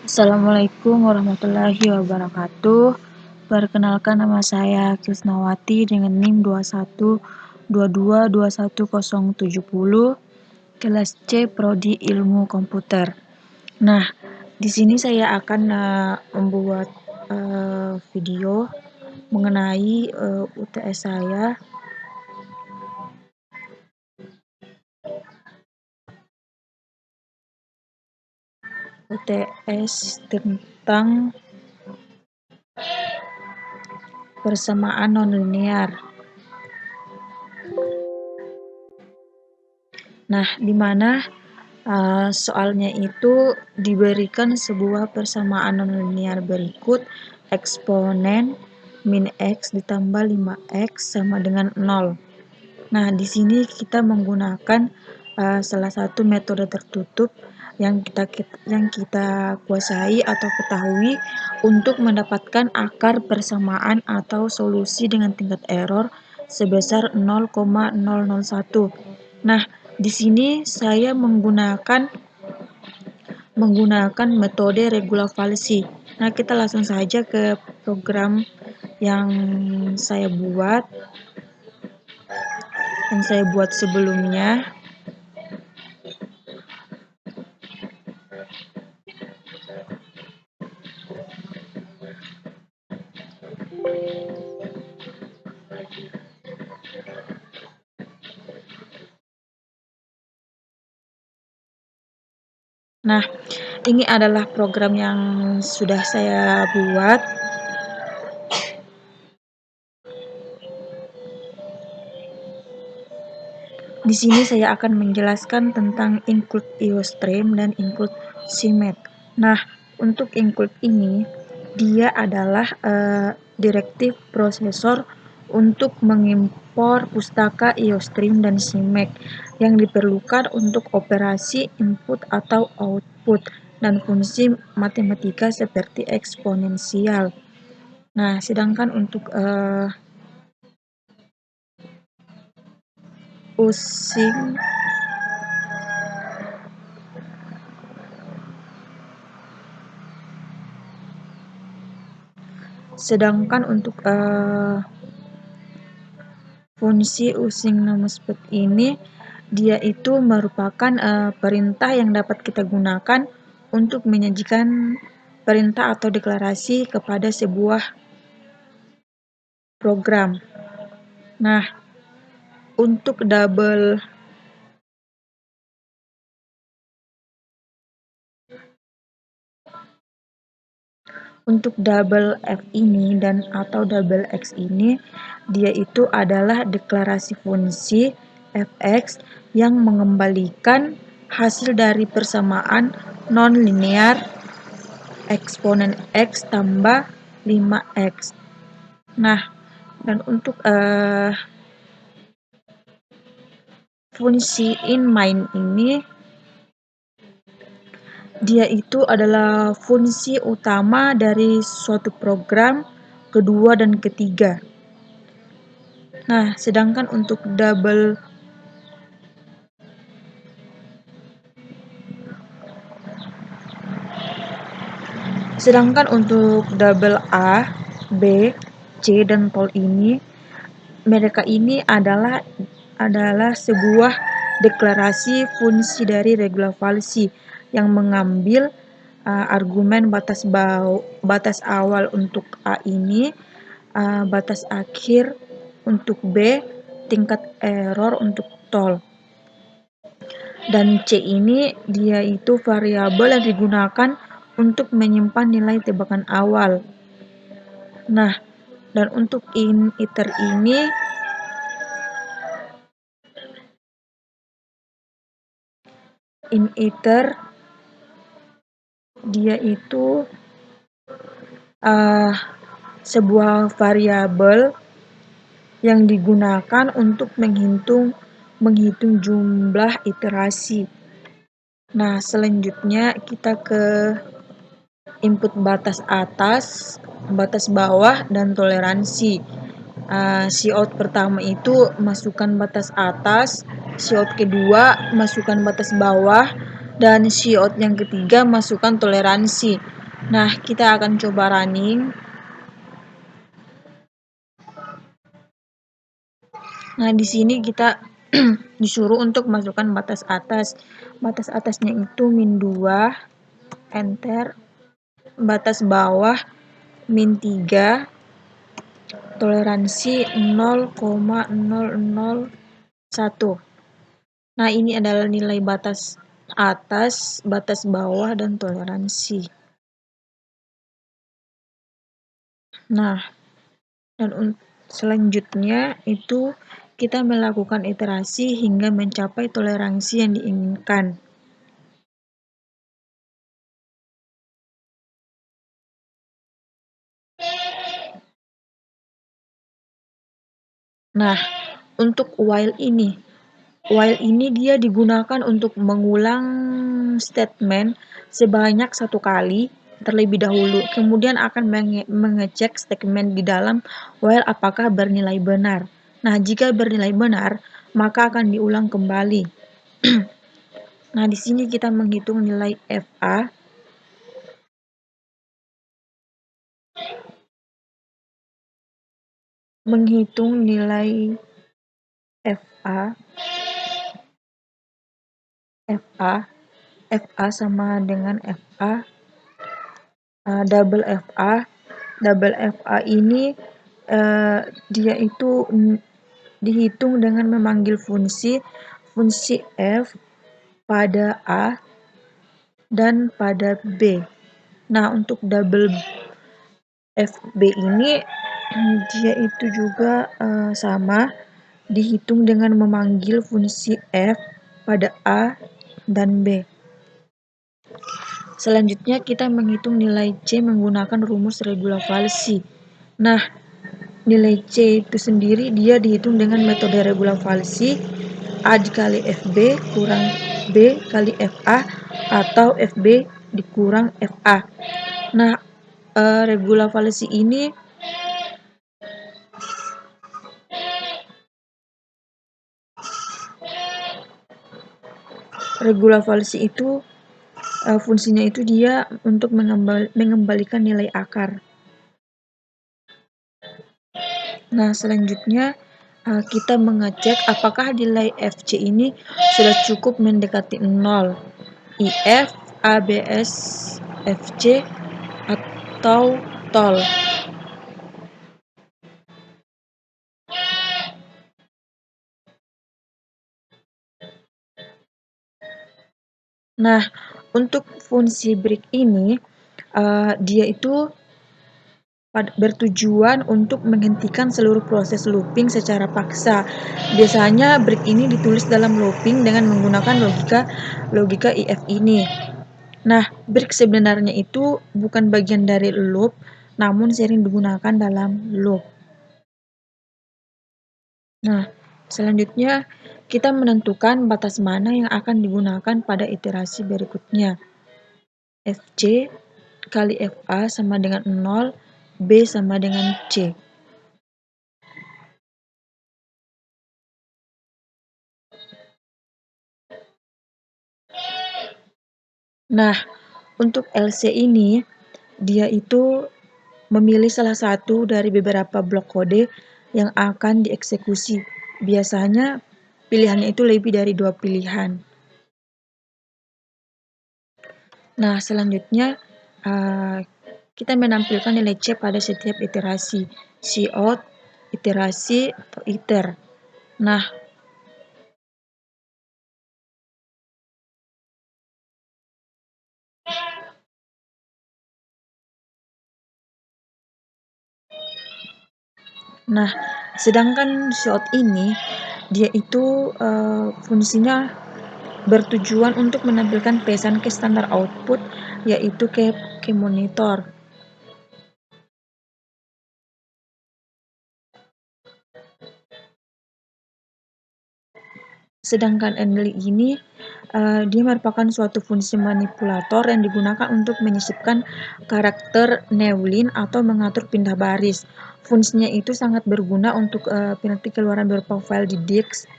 Assalamualaikum warahmatullahi wabarakatuh. Perkenalkan, nama saya Krisnawati dengan NIM 21222170, kelas C Prodi Ilmu Komputer. Nah, di sini saya akan membuat video mengenai UTS saya. UTS tentang persamaan nonlinear. Nah, di mana soalnya itu diberikan sebuah persamaan nonlinear berikut: eksponen min x ditambah 5x sama dengan 0. Nah, di sini kita menggunakan salah satu metode tertutup yang kita kuasai atau ketahui untuk mendapatkan akar persamaan atau solusi dengan tingkat error sebesar 0,001. Nah, di sini saya menggunakan metode regulavalsi. Nah, kita langsung saja ke program yang saya buat sebelumnya. Nah, ini adalah program yang sudah saya buat. Di sini saya akan menjelaskan tentang include IOStream dan include CMake. Nah, untuk include ini, dia adalah direktif prosesor untuk mengimpor pustaka IOStream dan CMake yang diperlukan untuk operasi input atau output dan fungsi matematika seperti eksponensial. Nah, sedangkan untuk using fungsi using numSpeed ini, dia itu merupakan perintah yang dapat kita gunakan untuk menyajikan perintah atau deklarasi kepada sebuah program. Nah, untuk double F ini dan atau double x ini, dia itu adalah deklarasi fungsi fx yang mengembalikan hasil dari persamaan nonlinear eksponen x tambah 5x. Nah, dan untuk fungsi inMain ini, dia itu adalah fungsi utama dari suatu program kedua dan ketiga. Nah, sedangkan untuk double A, B, C dan tol ini, mereka ini adalah sebuah deklarasi fungsi dari regulavalsi yang mengambil argumen batas awal untuk A ini, batas akhir untuk B, tingkat error untuk tol. Dan C ini dia itu variabel yang digunakan untuk menyimpan nilai tebakan awal. Nah, dan untuk iter ini, dia itu sebuah variabel yang digunakan untuk menghitung jumlah iterasi. Nah, selanjutnya kita ke input batas atas, batas bawah, dan toleransi. Cout pertama itu masukkan batas atas, cout kedua masukkan batas bawah, Dan cout yang ketiga, masukkan toleransi. Nah, kita akan coba running. Nah, di sini kita disuruh untuk masukkan batas atas. Batas atasnya itu -2, enter. Batas bawah -3, toleransi 0,001. Nah, ini adalah nilai batas atas, batas bawah, dan toleransi. Nah, dan selanjutnya itu kita melakukan iterasi hingga mencapai toleransi yang diinginkan. Nah, untuk while ini dia digunakan untuk mengulang statement sebanyak 1 kali terlebih dahulu, kemudian akan mengecek statement di dalam while apakah bernilai benar. Nah, jika bernilai benar, maka akan diulang kembali. Nah, di sini kita menghitung nilai FA. Menghitung nilai FA. FA sama dengan FA. Double FA ini dia itu dihitung dengan memanggil fungsi F pada A dan pada B. Nah, untuk double FB ini dia itu juga sama, dihitung dengan memanggil fungsi F pada A dan B. Selanjutnya kita menghitung nilai C menggunakan rumus regulavalsi. Nah, nilai C itu sendiri dia dihitung dengan metode regulavalsi A dikali FB kurang B kali FA atau FB dikurang FA. Nah, regulavalsi ini itu fungsinya itu dia untuk mengembalikan nilai akar. Nah, selanjutnya kita mengecek apakah nilai FC ini sudah cukup mendekati 0. IF, ABS, FC, atau tol. Nah, untuk fungsi break ini, dia itu bertujuan untuk menghentikan seluruh proses looping secara paksa. Biasanya break ini ditulis dalam looping dengan menggunakan logika IF ini. Nah, break sebenarnya itu bukan bagian dari loop, namun sering digunakan dalam loop. Nah, selanjutnya kita menentukan batas mana yang akan digunakan pada iterasi berikutnya. FC kali FA sama dengan 0, B sama dengan C. Nah, untuk LC ini, dia itu memilih salah satu dari beberapa blok kode yang akan dieksekusi. Biasanya pilihannya itu lebih dari 2 pilihan. Nah, selanjutnya kita menampilkan nilai C pada setiap iterasi. Cout, iterasi, atau iter. Nah, sedangkan cout ini dia itu fungsinya bertujuan untuk menampilkan pesan ke standar output, yaitu ke monitor. Sedangkan endic ini dia merupakan suatu fungsi manipulator yang digunakan untuk menyisipkan karakter newlin atau mengatur pindah baris. Fungsinya itu sangat berguna untuk pengerti keluaran berupa file di disk